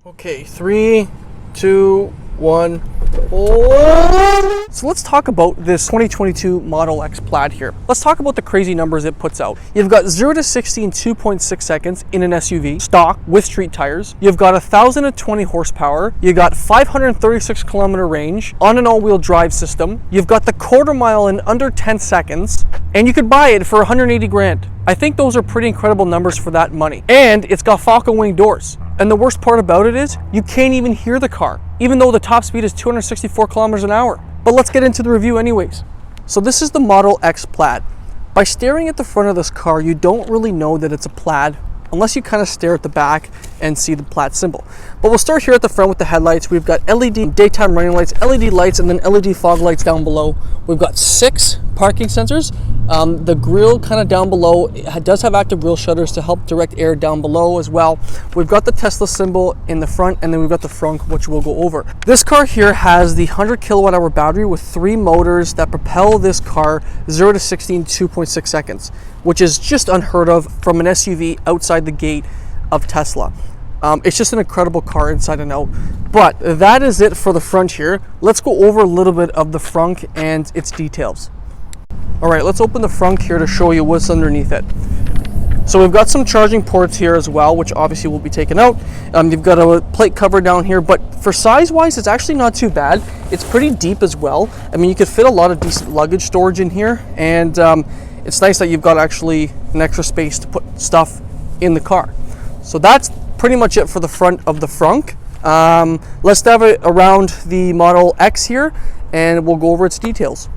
Okay, 3, 2, 1. Oh. So let's talk about this 2022 Model X Plaid here. Let's talk about the crazy numbers it puts out. You've got 0 to 60 in 2.6 seconds in an SUV, stock with street tires. You've got 1,020 horsepower. You got 536 kilometer range on an all-wheel drive system. You've got the quarter mile in under 10 seconds, and you could buy it for 180 grand. I think those are pretty incredible numbers for that money. And it's got Falcon Wing doors. And the worst part about it is you can't even hear the car, even though the top speed is 264 kilometers an hour. But let's get into the review anyways. So this is the Model X Plaid. By staring at the front of this car, you don't really know that it's a Plaid unless you kind of stare at the back and see the Plaid symbol. But we'll start here at the front with the headlights. We've got LED daytime running lights, LED lights, and then LED fog lights down below. We've got 6 parking sensors. The grille kind of down below, it does have active grille shutters to help direct air down below as well. We've got the Tesla symbol in the front, and then we've got the frunk, which we'll go over. This car here has the 100 kilowatt hour battery with 3 motors that propel this car 0 to 60 in 2.6 seconds, which is just unheard of from an SUV outside the gate of Tesla. It's just an incredible car inside and out. But that is it for the front here. Let's go over a little bit of the frunk and its details. All right, let's open the frunk here to show you what's underneath it. So we've got some charging ports here as well, which obviously will be taken out. You've got a plate cover down here, but for size-wise, it's actually not too bad. It's pretty deep as well. I mean, you could fit a lot of decent luggage storage in here, and it's nice that you've got actually an extra space to put stuff in the car. So that's pretty much it for the front of the frunk. Let's dive around the Model X here, and we'll go over its details.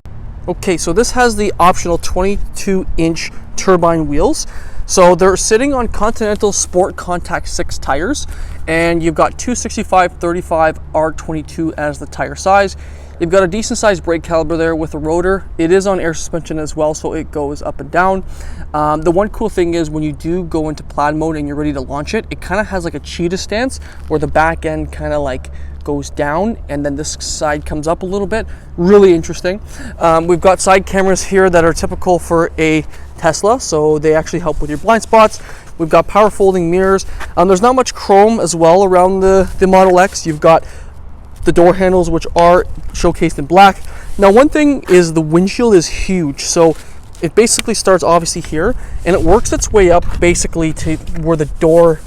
Okay, so this has the optional 22-inch turbine wheels. So they're sitting on Continental Sport Contact 6 tires, and you've got 265/35 R22 as the tire size. You've got a decent sized brake caliper there with a rotor. It is on air suspension as well, so it goes up and down. The one cool thing is when you do go into Plaid mode and you're ready to launch it, it kind of has like a cheetah stance where the back end kind of like goes down and then this side comes up a little bit. Really interesting. We've got side cameras here that are typical for a Tesla, so they actually help with your blind spots. We've got power folding mirrors. There's not much chrome as well around the Model X. You've got the door handles, which are showcased in black. Now, one thing is the windshield is huge, so it basically starts obviously here and it works its way up basically to where the door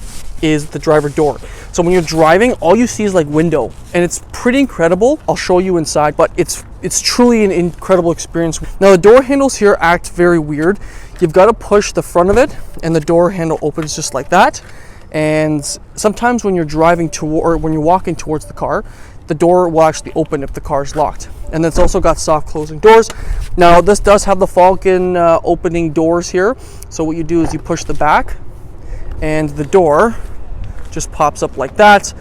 is, the driver door. So when you're driving, all you see is like window, and it's pretty incredible. I'll show you inside, but it's truly an incredible experience. Now the door handles here act very weird. You've got to push the front of it and the door handle opens just like that. And sometimes when you're driving or when you're walking towards the car, the door will actually open if the car is locked. And it's also got soft closing doors. Now this does have the Falcon opening doors here. So what you do is you push the back and the door just pops up like that.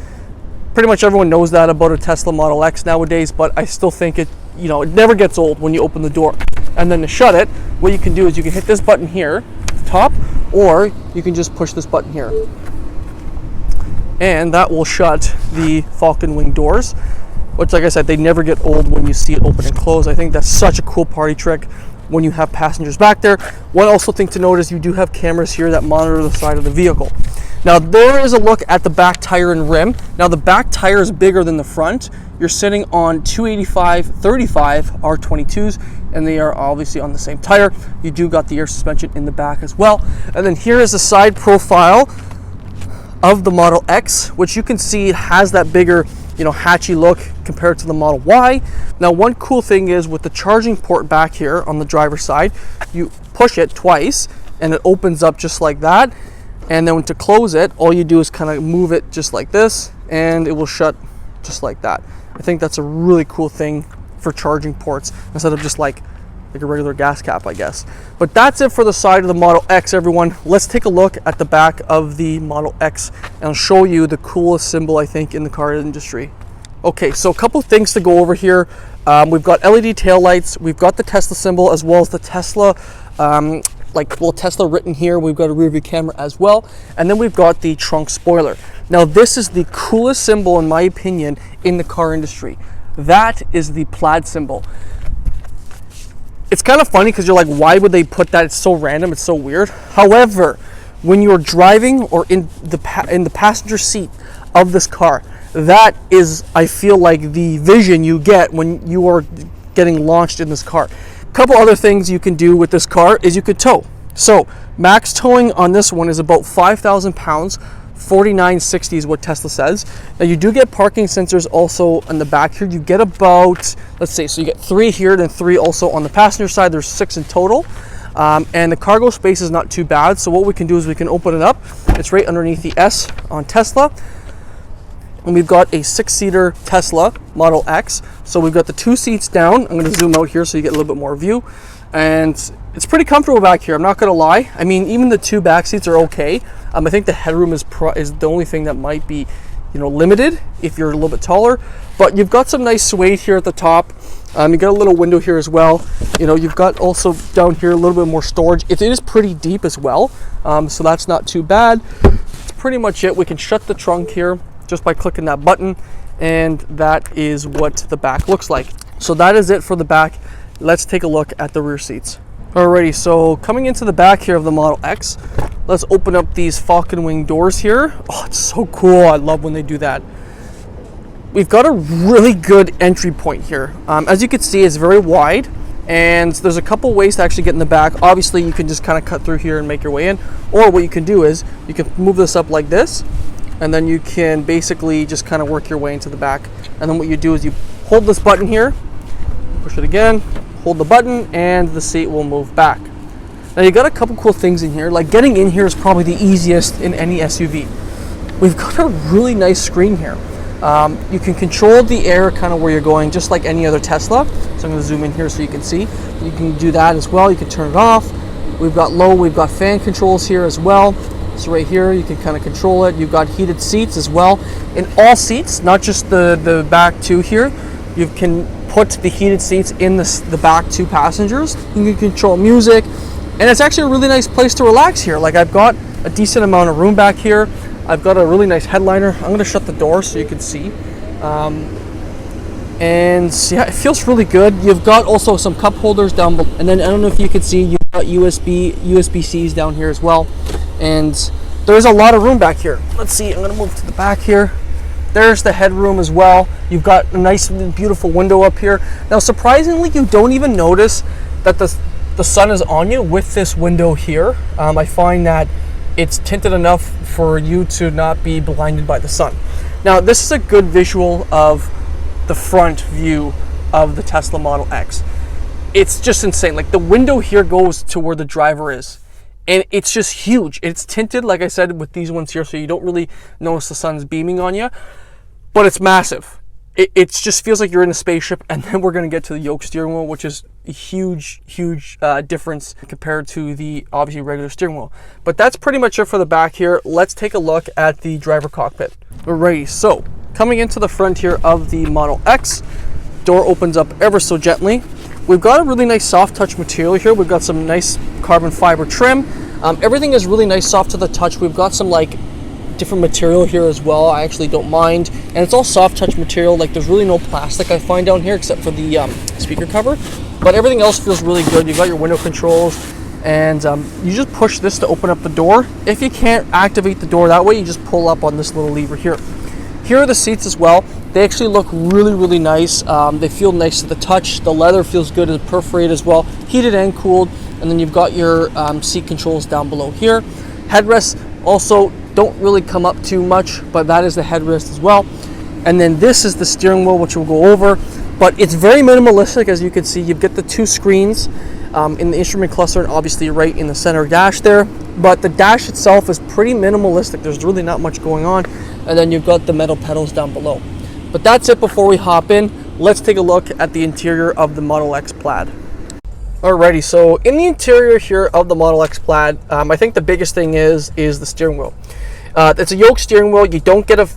Pretty much everyone knows that about a Tesla Model X nowadays, but I still think it never gets old when you open the door. And then to shut it, what you can do is you can hit this button here at the top, or you can just push this button here. And that will shut the Falcon Wing doors, which, like I said, they never get old when you see it open and close. I think that's such a cool party trick when you have passengers back there. One also thing to note is you do have cameras here that monitor the side of the vehicle. Now there is a look at the back tire and rim. Now the back tire is bigger than the front. You're sitting on 285/35 R22s, and they are obviously on the same tire. You do got the air suspension in the back as well. And then here is the side profile of the Model X, which you can see has that bigger, hatchy look compared to the Model Y. Now, one cool thing is with the charging port back here on the driver's side, you push it twice and it opens up just like that. And then to close it, all you do is kind of move it just like this and it will shut just like that. I think that's a really cool thing for charging ports instead of just like a regular gas cap, I guess. But that's it for the side of the Model X, everyone. Let's take a look at the back of the Model X and I'll show you the coolest symbol, I think, in the car industry. Okay, so a couple things to go over here. We've got LED taillights, we've got the Tesla symbol as well as the Tesla, Tesla written here. We've got a rear view camera as well. And then we've got the trunk spoiler. Now this is the coolest symbol, in my opinion, in the car industry. That is the Plaid symbol. It's kind of funny because you're like, why would they put that? It's so random, it's so weird. However, when you're driving or in the passenger seat of this car. That is, I feel like, the vision you get when you are getting launched in this car. A couple other things you can do with this car is you could tow. So max towing on this one is about 5,000 pounds. 4960 is what Tesla says. Now you do get parking sensors also on the back here. You get about, let's say, so you get 3 here, then 3 also on the passenger side. There's 6 in total. And the cargo space is not too bad. So what we can do is we can open it up. It's right underneath the S on Tesla. And we've got a 6-seater Tesla Model X. So we've got the 2 seats down. I'm going to zoom out here so you get a little bit more view. And it's pretty comfortable back here, I'm not going to lie. I mean, even the 2 back seats are okay. I think the headroom is the only thing that might be, limited if you're a little bit taller. But you've got some nice suede here at the top. You got a little window here as well. You've got also down here a little bit more storage. It is pretty deep as well, so that's not too bad. That's pretty much it. We can shut the trunk here just by clicking that button, and that is what the back looks like. So that is it for the back. Let's take a look at the rear seats. Alrighty, so coming into the back here of the Model X, let's open up these falcon wing doors here. Oh, it's so cool. I love when they do that. We've got a really good entry point here. As you can see, it's very wide, and there's a couple ways to actually get in the back. Obviously, you can just kind of cut through here and make your way in, or what you can do is you can move this up like this, and then you can basically just kind of work your way into the back. And then what you do is you hold this button here, push it again, hold the button, and the seat will move back. Now you got a couple cool things in here. Like, getting in here is probably the easiest in any SUV. We've got a really nice screen here. You can control the air kind of where you're going, just like any other Tesla. So I'm going to zoom in here so you can see. You can do that as well. You can turn it off. We've got low, we've got fan controls here as well. So right here, you can kind of control it. You've got heated seats as well. In all seats, not just the back 2 here, you can put the heated seats in the back 2 passengers. You can control music, and it's actually a really nice place to relax here. Like, I've got a decent amount of room back here. I've got a really nice headliner. I'm going to shut the door so you can see. And yeah, it feels really good. You've got also some cup holders down below, and then I don't know if you can see, you've got USB-Cs down here as well. And there's a lot of room back here. Let's see, I'm going to move to the back here. There's the headroom as well. You've got a nice, beautiful window up here. Now, surprisingly, you don't even notice that the sun is on you with this window here. I find that it's tinted enough for you to not be blinded by the sun. Now, this is a good visual of the front view of the Tesla Model X. It's just insane. Like, the window here goes to where the driver is. And it's just huge. It's tinted, like I said, with these ones here, so you don't really notice the sun's beaming on you. But it's massive. It just feels like you're in a spaceship. And then we're going to get to the yoke steering wheel, which is a huge difference compared to the obviously regular steering wheel. But that's pretty much it for the back here. Let's take a look at the driver cockpit. Alrighty, so coming into the front here of the Model X, door opens up ever so gently. We've got a really nice soft touch material here. We've got some nice carbon fiber trim. Everything is really nice, soft to the touch. We've got some like different material here as well. I actually don't mind, and it's all soft touch material. Like, there's really no plastic I find down here except for the speaker cover, but everything else feels really good. You've got your window controls, and you just push this to open up the door. If you can't activate the door that way, you just pull up on this little lever here. Here are the seats as well. They actually look really, really nice. They feel nice to the touch. The leather feels good, it's perforated as well, heated and cooled. And then you've got your seat controls down below here. Headrests also don't really come up too much, but that is the headrest as well. And then this is the steering wheel, which we'll go over. But it's very minimalistic, as you can see. You get the 2 screens in the instrument cluster, and obviously right in the center dash there. But the dash itself is pretty minimalistic. There's really not much going on. And then you've got the metal pedals down below. But that's it before we hop in. Let's take a look at the interior of the Model X Plaid. Alrighty, so in the interior here of the Model X Plaid, I think the biggest thing is the steering wheel. It's a yoke steering wheel. You don't get a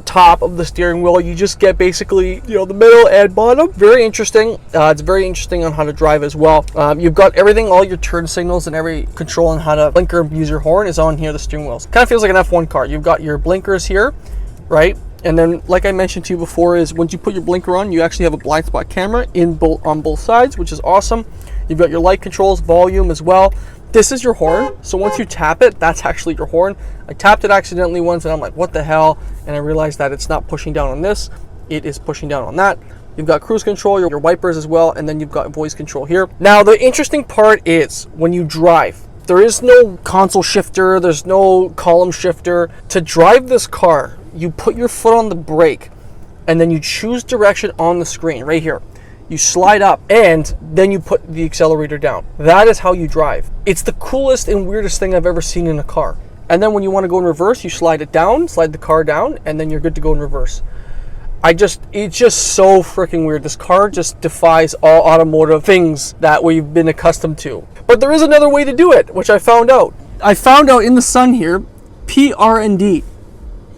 top of the steering wheel. You just get basically the middle and bottom. Very interesting. It's very interesting on how to drive as well. You've got everything, all your turn signals and every control on how to blinker and use your horn is on here. The steering wheels kind of feels like an F1 car. You've got your blinkers here, right? And then, like I mentioned to you before, is once you put your blinker on, you actually have a blind spot camera on both sides, which is awesome. You've got your light controls, volume as well, This is your horn. So once you tap it, that's actually your horn. I tapped it accidentally once and I'm like, what the hell? And I realized that it's not pushing down on this. It is pushing down on that. You've got cruise control, your wipers as well, and then you've got voice control here. Now, the interesting part is when you drive, there is no console shifter, there's no column shifter. To drive this car, you put your foot on the brake and then you choose direction on the screen right here. You slide up and then you put the accelerator down. That is how you drive. It's the coolest and weirdest thing I've ever seen in a car. And then when you want to go in reverse, you slide it down, slide the car down, and then you're good to go in reverse. It's just so freaking weird. This car just defies all automotive things that we've been accustomed to. But there is another way to do it, which I found out. I found out in the sun here, P-R-N-D.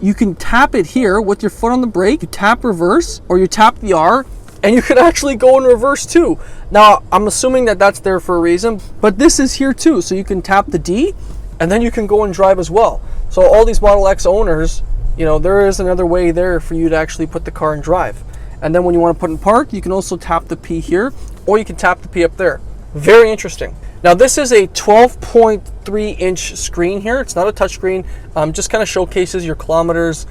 You can tap it here with your foot on the brake, you tap reverse, or you tap the R, and you can actually go in reverse too. Now, I'm assuming that that's there for a reason, but this is here too. So you can tap the D, and then you can go and drive as well. So all these Model X owners, you know, there is another way there for you to actually put the car and drive. And then when you want to put in park, you can also tap the P here, or you can tap the P up there. Very interesting. Now this is a 12.3 inch screen here. It's not a touch screen. Just kind of showcases your kilometers,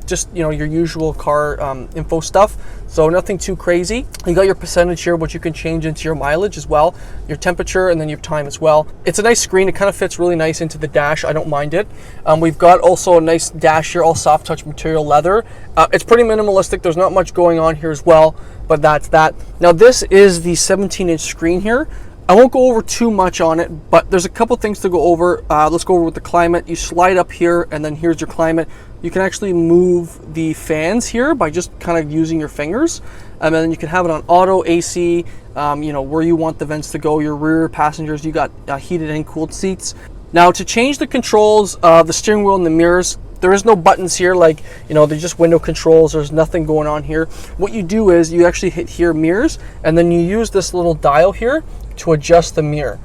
just, you know, your usual car info stuff. So nothing too crazy. You got your percentage here, which you can change into your mileage as well, your temperature, and then your time as well. It's a nice screen. It kind of fits really nice into the dash. I don't mind it. We've got also a nice dash here, all soft touch material leather. It's pretty minimalistic. There's not much going on here as well, but that's that. Now this is the 17-inch screen here. I won't go over too much on it, but there's a couple things to go over. Let's go over with the climate. You slide up here, and then here's your climate. You can actually move the fans here by just kind of using your fingers. And then you can have it on auto, AC, you know, where you want the vents to go. Your rear passengers, you got heated and cooled seats. Now, to change the controls of the steering wheel and the mirrors, there is no buttons here, like, you know, they're just window controls. There's nothing going on here. What you do is you actually hit here, mirrors, and then you use this little dial here to adjust the mirror.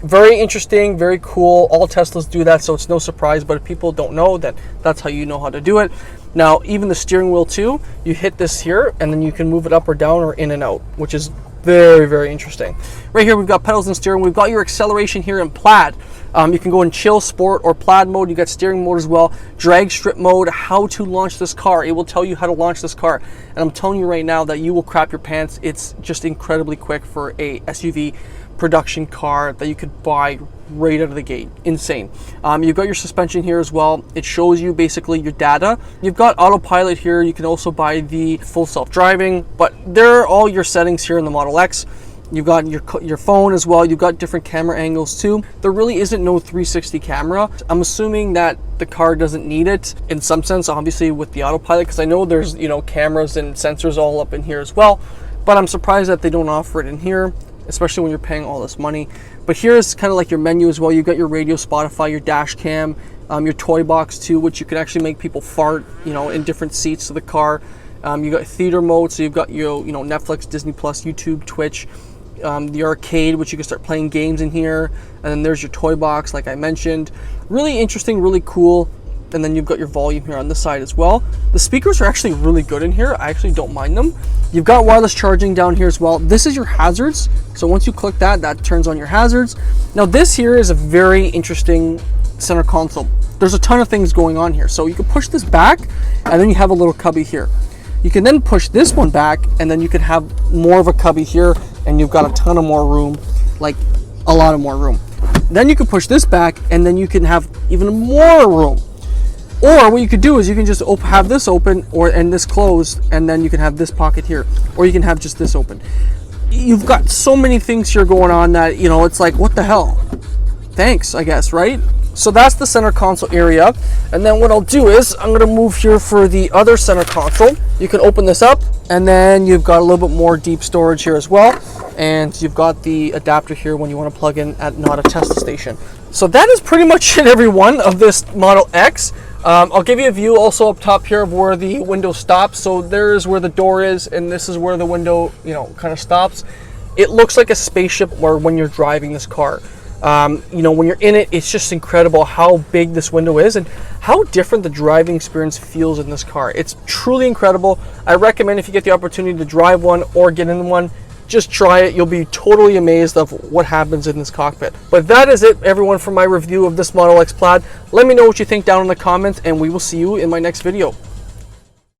Very interesting, very cool. All Teslas do that, so it's no surprise, but if people don't know that, that's how you know how to do it. Now, even the steering wheel too, you hit this here, and then you can move it up or down or in and out, which is very, very interesting. Right here, we've got pedals and steering. We've got your acceleration here in Plaid. You can go in chill, sport, or Plaid mode. You got steering mode as well, drag strip mode, how to launch this car. It will tell you how to launch this car. And I'm telling you right now that you will crap your pants. It's just incredibly quick for a SUV production car that you could buy right out of the gate. Insane. You've got your suspension here as well. It shows you basically your data. You've got autopilot here. You can also buy the full self-driving, but there are all your settings here in the Model X. You've got your phone as well. You've got different camera angles too. There really isn't no 360 camera. I'm assuming that the car doesn't need it in some sense, obviously with the autopilot, because I know there's, you know, cameras and sensors all up in here as well, but I'm surprised that they don't offer it in here, especially when you're paying all this money. But here's kind of like your menu as well. You've got your radio, Spotify, your dash cam, your toy box too, which you can actually make people fart, you know, in different seats of the car. You got theater mode, so you've got your, you know, Netflix, Disney Plus, YouTube, Twitch. The arcade, which you can start playing games in here, and then there's your toy box, like I mentioned. Really interesting, really cool. And then you've got your volume here on this side as well. The speakers are actually really good in here. I actually don't mind them. You've got wireless charging down here as well. This is your hazards. So once you click that, that turns on your hazards. Now this here is a very interesting center console. There's a ton of things going on here. So you can push this back, and then you have a little cubby here. You can then push this one back, and then you can have more of a cubby here, and you've got a ton of more room, like a lot of more room. Then you can push this back, and then you can have even more room. Or what you could do is you can just have this open and this closed, and then you can have this pocket here, or you can have just this open. You've got so many things here going on that, you know, it's like, what the hell? Thanks, I guess, right? So that's the center console area. And then what I'll do is I'm going to move here for the other center console. You can open this up, and then you've got a little bit more deep storage here as well. And you've got the adapter here when you want to plug in at not a Tesla station. So that is pretty much it, everyone, of this Model X. I'll give you a view also up top here of where the window stops. So there's where the door is, and this is where the window, you know, kind of stops. It looks like a spaceship when you're driving this car. You know, when you're in it, it's just incredible how big this window is and how different the driving experience feels in this car. It's truly incredible. I recommend, if you get the opportunity to drive one or get in one, Just try it. You'll be totally amazed of what happens in this cockpit. But that is it, everyone, for my review of this Model X Plaid. Let me know what you think down in the comments, and we will see you in my next video.